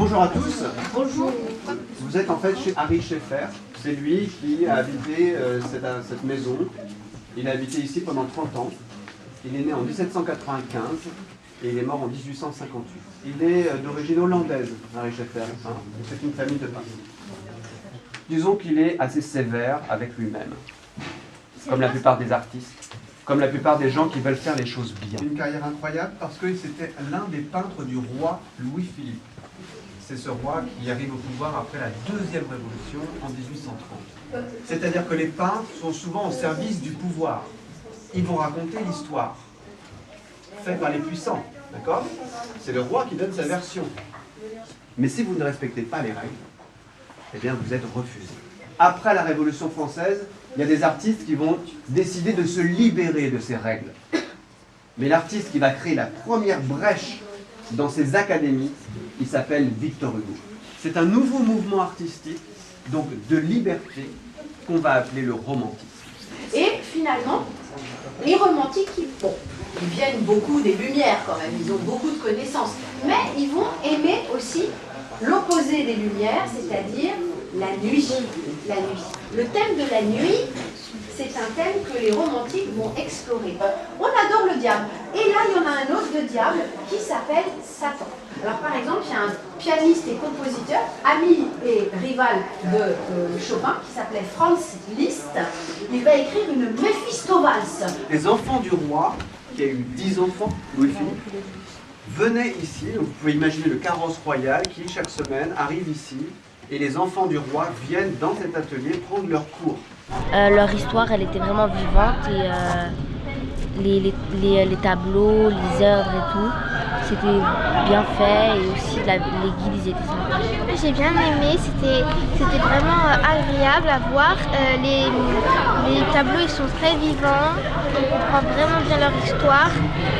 bonjour à tous. Bonjour. Vous êtes en fait chez Ary Scheffer. C'est lui qui a habité cette maison. Il a habité ici pendant 30 ans. Il est né en 1795 et il est mort en 1858. Il est d'origine hollandaise, Ary Scheffer. C'est une famille de peintres. Disons qu'il est assez sévère avec lui-même, comme la plupart des artistes, comme la plupart des gens qui veulent faire les choses bien. Une carrière incroyable parce que c'était l'un des peintres du roi Louis-Philippe. C'est ce roi qui arrive au pouvoir après la deuxième révolution en 1830. C'est-à-dire que les peintres sont souvent au service du pouvoir. Ils vont raconter l'histoire, faite par les puissants, d'accord? C'est le roi qui donne sa version. Mais si vous ne respectez pas les règles, eh bien vous êtes refusé. Après la Révolution française, il y a des artistes qui vont décider de se libérer de ces règles. Mais l'artiste qui va créer la première brèche dans ces académies, il s'appelle Victor Hugo. C'est un nouveau mouvement artistique, donc de liberté, qu'on va appeler le romantisme. Et finalement, les romantiques, ils viennent beaucoup des Lumières quand même, ils ont beaucoup de connaissances, mais ils vont aimer aussi l'opposé des Lumières, c'est-à-dire la nuit. La nuit. Le thème de la nuit, c'est un thème que les romantiques vont explorer. On adore le diable. Et là, il y en a un autre de diable qui s'appelle Satan. Alors par exemple, il y a un pianiste et compositeur, ami et rival de Chopin, qui s'appelait Franz Liszt. Il va écrire une Méphisto-valse. Les enfants du roi, qui a eu 10 enfants, Louis-Philippe, venaient ici. Donc vous pouvez imaginer le carrosse royal qui, chaque semaine, arrive ici. Et les enfants du roi viennent dans cet atelier prendre leur cours. Leur histoire, elle était vraiment vivante et les tableaux, les œuvres et tout, c'était bien fait et aussi les guides, ils étaient sympas. J'ai bien aimé, c'était vraiment agréable à voir. Les tableaux, ils sont très vivants, on comprend vraiment bien leur histoire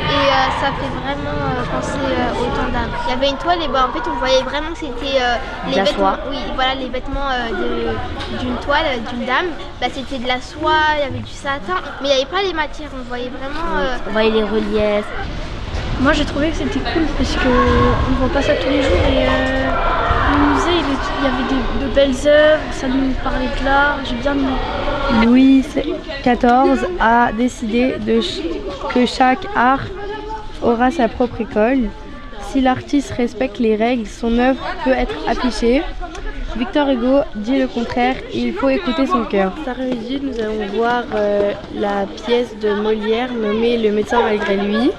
et ça fait vraiment penser au temps d'âme. Il y avait une toile et en fait on voyait vraiment que c'était les vêtements, oui, voilà, les vêtements d'une toile, d'une dame. C'était de la soie, il y avait du satin, mais il n'y avait pas les matières, on voyait vraiment... On voyait les reliefs. Moi j'ai trouvé que c'était cool parce qu'on ne voit pas ça tous les jours et le musée il y avait de belles œuvres, ça nous parlait de l'art, j'ai bien aimé. Louis XIV a décidé que chaque art aura sa propre école. Si l'artiste respecte les règles, son œuvre peut être affichée. Victor Hugo dit le contraire, il faut écouter son cœur. Cet après-midi, nous allons voir la pièce de Molière nommée Le médecin malgré lui.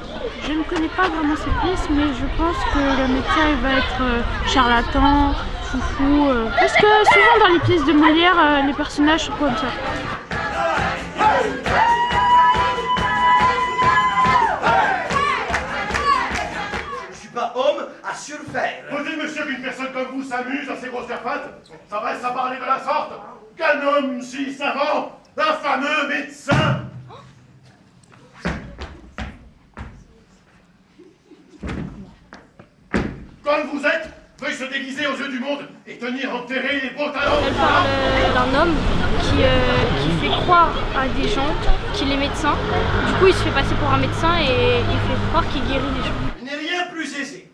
Je ne connais pas vraiment cette pièce, mais je pense que le médecin il va être charlatan, foufou. Parce que souvent dans les pièces de Molière, les personnages sont comme ça. Je ne suis pas homme à surfaire. Vous dites, monsieur, qu'une personne comme vous s'amuse à ces grosses pattes? Ça reste à parler de la sorte qu'un homme si savant, un fameux médecin. Comme vous êtes, veuille se déguiser aux yeux du monde et tenir enterrés les beaux talents. Elle parle d'un homme qui fait croire à des gens qu'il est médecin. Du coup, il se fait passer pour un médecin et il fait croire qu'il guérit les gens. Il n'est rien plus aisé.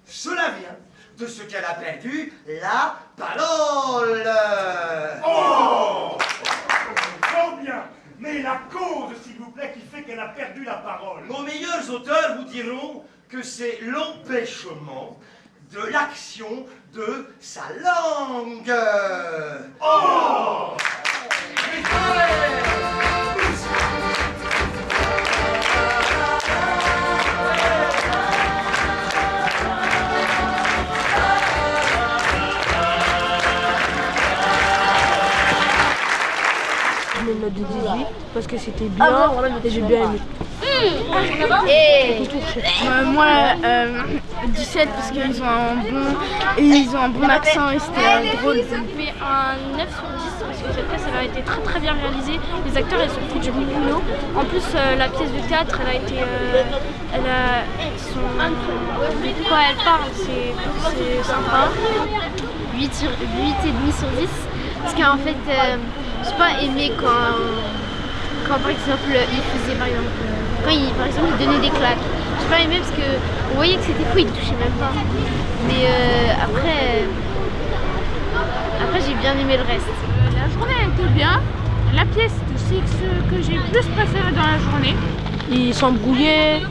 Cela vient de ce qu'elle a perdu, la parole. Oh! Fort bien. Mais la cause, s'il vous plaît, qui fait qu'elle a perdu la parole. Nos meilleurs auteurs vous diront que c'est l'empêchement de l'action de sa langue. Oh! Je mets une note de 18 parce que c'était bien et j'ai bien aimé. Moi, 17 parce qu'ils ont un bon accent et c'était drôle. Je mets un 9 sur 10 parce que cette pièce elle a été très très bien réalisée. Les acteurs ils ont fait du bon boulot. En plus la pièce de théâtre elle a été, quand elle parle c'est sympa. 8,5 sur 10 parce qu'en fait j'ai pas aimé quand par exemple il faisait par exemple Quand par exemple, il donnait des claques. J'ai pas aimé parce que on voyait que c'était fou, il touchait même pas. Mais après j'ai bien aimé le reste. La journée était bien. La pièce, c'est ce que j'ai plus préféré dans la journée. Il s'embrouillait,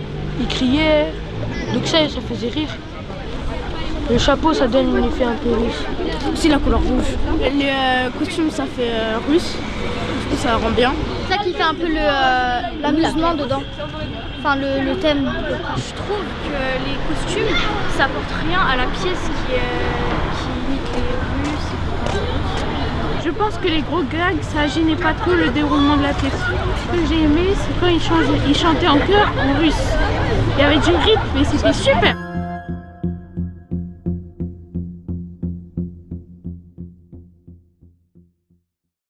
il criait, donc ça faisait rire. Le chapeau, ça donne un effet un peu russe. Aussi la couleur rouge. Les costumes, ça fait russe. Du coup, ça rend bien. C'est ça qui fait un peu l'amusement dedans. Enfin, le thème. Je trouve que les costumes, ça apporte rien à la pièce qui imite les Russes. Je pense que les gros gags, ça gênait pas trop le déroulement de la pièce. Ce que j'ai aimé, c'est quand ils chantaient en chœur en russe. Il y avait du rythme et c'était super.